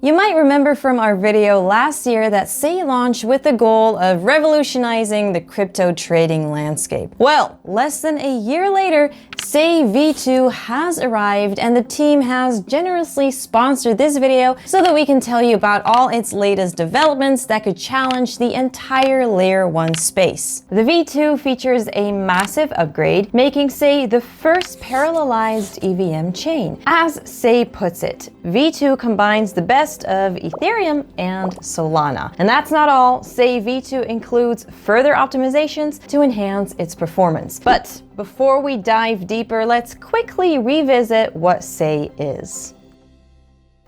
You might remember from our video last year that Sei launched with the goal of revolutionizing the crypto trading landscape. Well, less than a year later, Sei V2 has arrived and the team has generously sponsored this video so that we can tell you about all its latest developments that could challenge the entire Layer 1 space. The V2 features a massive upgrade, making Sei the first parallelized EVM chain. As Sei puts it, V2 combines the best of Ethereum and Solana. And that's not all. Sei V2 includes further optimizations to enhance its performance. But before we dive deeper, let's quickly revisit what Sei is.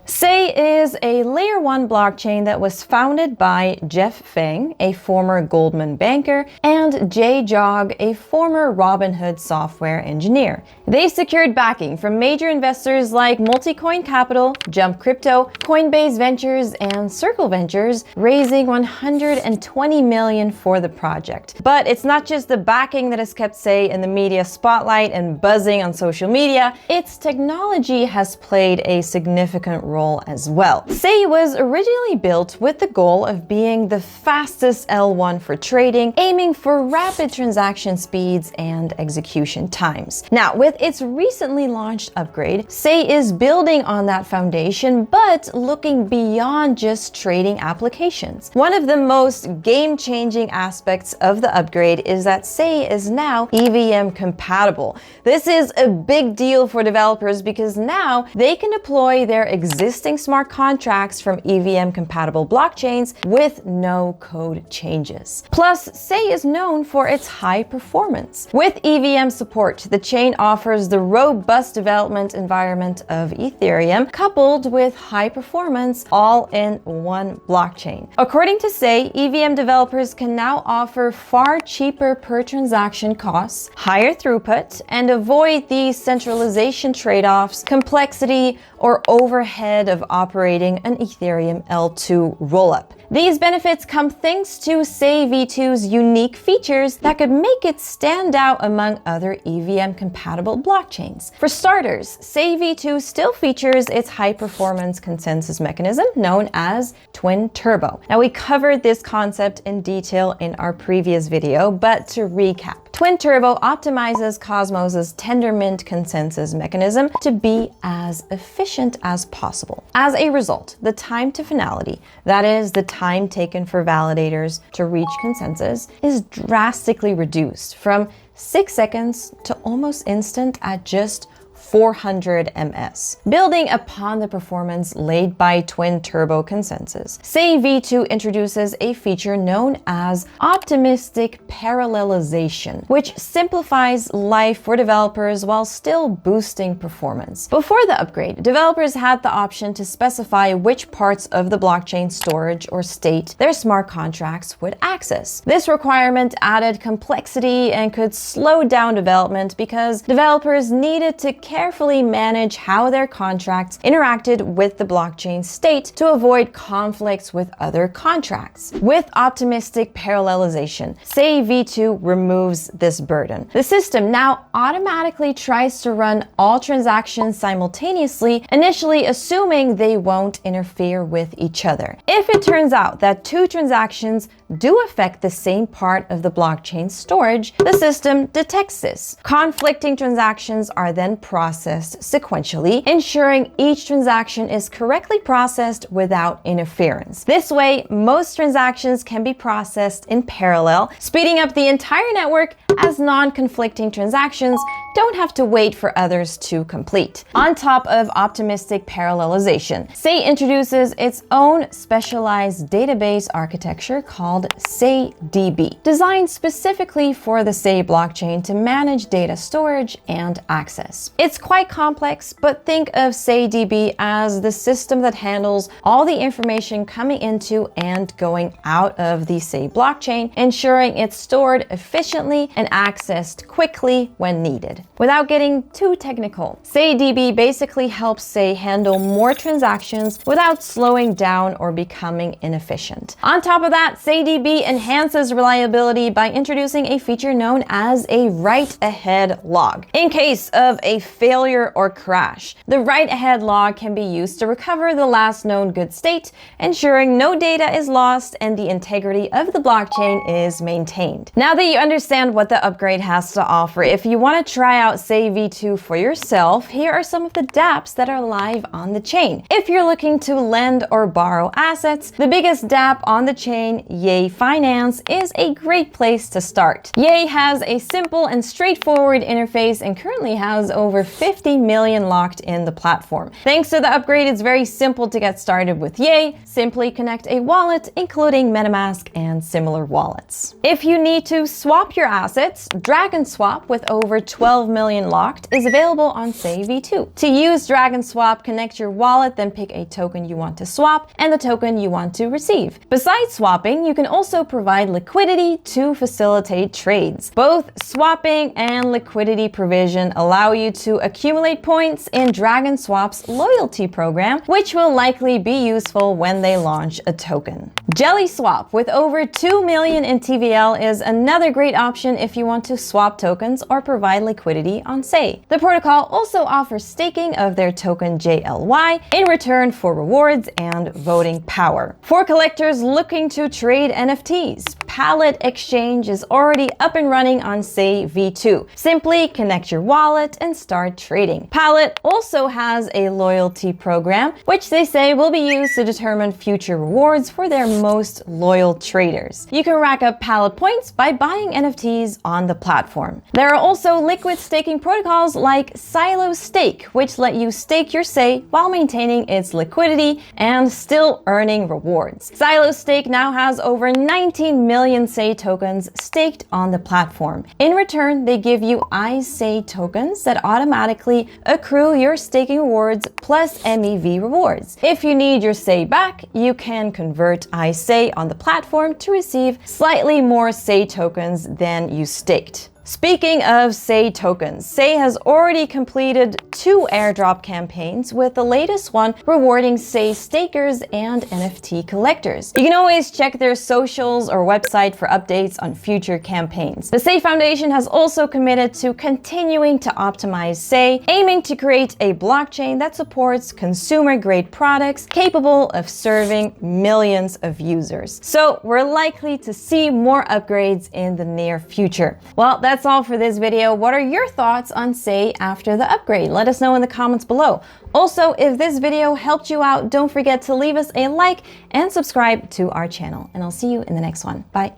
Sei is a Layer 1 blockchain that was founded by Jeff Feng, a former Goldman banker, and Jay Jog, a former Robinhood software engineer. They secured backing from major investors like Multicoin Capital, Jump Crypto, Coinbase Ventures, and Circle Ventures, raising $120 million for the project. But it's not just the backing that has kept Sei in the media spotlight and buzzing on social media. Its technology has played a significant role as well. Sei was originally built with the goal of being the fastest L1 for trading, aiming for rapid transaction speeds and execution times. Now, with its recently launched upgrade, Sei is building on that foundation, but looking beyond just trading applications. One of the most game-changing aspects of the upgrade is that Sei is now EVM compatible. This is a big deal for developers because now they can deploy their existing smart contracts from EVM compatible blockchains with no code changes. Plus, Sei is known for its high performance. With EVM support, the chain offers the robust development environment of Ethereum coupled with high performance all in one blockchain. According to Sei, EVM developers can now offer far cheaper per transaction costs, higher throughput, and avoid the centralization trade-offs, complexity, or overhead of operating an Ethereum L2 rollup. These benefits come thanks to Sei V2's unique features that could make it stand out among other EVM-compatible blockchains. For starters, Sei V2 still features its high-performance consensus mechanism known as Twin Turbo. Now, we covered this concept in detail in our previous video, but to recap, Twin Turbo optimizes Cosmos's Tendermint consensus mechanism to be as efficient as possible. As a result, the time to finality, that is, the time taken for validators to reach consensus, is drastically reduced from 6 seconds to almost instant at just 400 ms. Building upon the performance laid by Twin Turbo consensus, Sei V2 introduces a feature known as optimistic parallelization, which simplifies life for developers while still boosting performance. Before the upgrade, developers had the option to specify which parts of the blockchain storage or state their smart contracts would access. This requirement added complexity and could slow down development because developers needed to carefully manage how their contracts interacted with the blockchain state to avoid conflicts with other contracts. With optimistic parallelization, Sei V2 removes this burden. The system now automatically tries to run all transactions simultaneously, initially assuming they won't interfere with each other. If it turns out that two transactions do affect the same part of the blockchain storage, the system detects this. Conflicting transactions are then processed sequentially, ensuring each transaction is correctly processed without interference. This way, most transactions can be processed in parallel, speeding up the entire network as non-conflicting transactions don't have to wait for others to complete. On top of optimistic parallelization, Sei introduces its own specialized database architecture called SeiDB, designed specifically for the Sei blockchain to manage data storage and access. It's quite complex, but think of SeiDB as the system that handles all the information coming into and going out of the Sei blockchain, ensuring it's stored efficiently and accessed quickly when needed. Without getting too technical, SeiDB basically helps Sei handle more transactions without slowing down or becoming inefficient. On top of that, SeiDB enhances reliability by introducing a feature known as a write-ahead log. In case of a failure or crash. The write-ahead log can be used to recover the last known good state, ensuring no data is lost and the integrity of the blockchain is maintained. Now that you understand what the upgrade has to offer, if you want to try out Sei V2 for yourself, here are some of the dApps that are live on the chain. If you're looking to lend or borrow assets, the biggest dApp on the chain, Yay Finance, is a great place to start. Yay has a simple and straightforward interface and currently has over 50 million locked in the platform. Thanks to the upgrade, it's very simple to get started with Yay. Simply connect a wallet, including MetaMask and similar wallets. If you need to swap your assets, Drag and Swap with over 12 million locked is available on Sei V2. To use Drag and Swap, connect your wallet, then pick a token you want to swap and the token you want to receive. Besides swapping, you can also provide liquidity to facilitate trades. Both swapping and liquidity provision allow you to accumulate points in Drag and Swap's loyalty program, which will likely be useful when they launch a token. Jelly Swap with over 2 million in TVL is another great option if you want to swap tokens or provide liquidity on Sei. The protocol also offers staking of their token JLY in return for rewards and voting power. For collectors looking to trade NFTs, Pallet Exchange is already up and running on Sei V2. Simply connect your wallet and start trading. Pallet also has a loyalty program, which they say will be used to determine future rewards for their most loyal traders. You can rack up Pallet points by buying NFTs on the platform. There are also liquid staking protocols like Silo Stake, which let you stake your Sei while maintaining its liquidity and still earning rewards. Silo Stake now has over 19 million Sei tokens staked on the platform. In return, they give you Sei tokens that automatically accrue your staking rewards plus MEV rewards. If you need your Sei back, you can convert Sei on the platform to receive slightly more Sei tokens than you staked. Speaking of Sei tokens, Sei has already completed 2 airdrop campaigns, with the latest one rewarding Sei stakers and NFT collectors. You can always check their socials or website for updates on future campaigns. The Sei Foundation has also committed to continuing to optimize Sei, aiming to create a blockchain that supports consumer-grade products capable of serving millions of users. So we're likely to see more upgrades in the near future. Well, that's all for this video. What are your thoughts on Sei after the upgrade? Let us know in the comments below. Also, if this video helped you out, don't forget to leave us a like and subscribe to our channel. And I'll see you in the next one. Bye.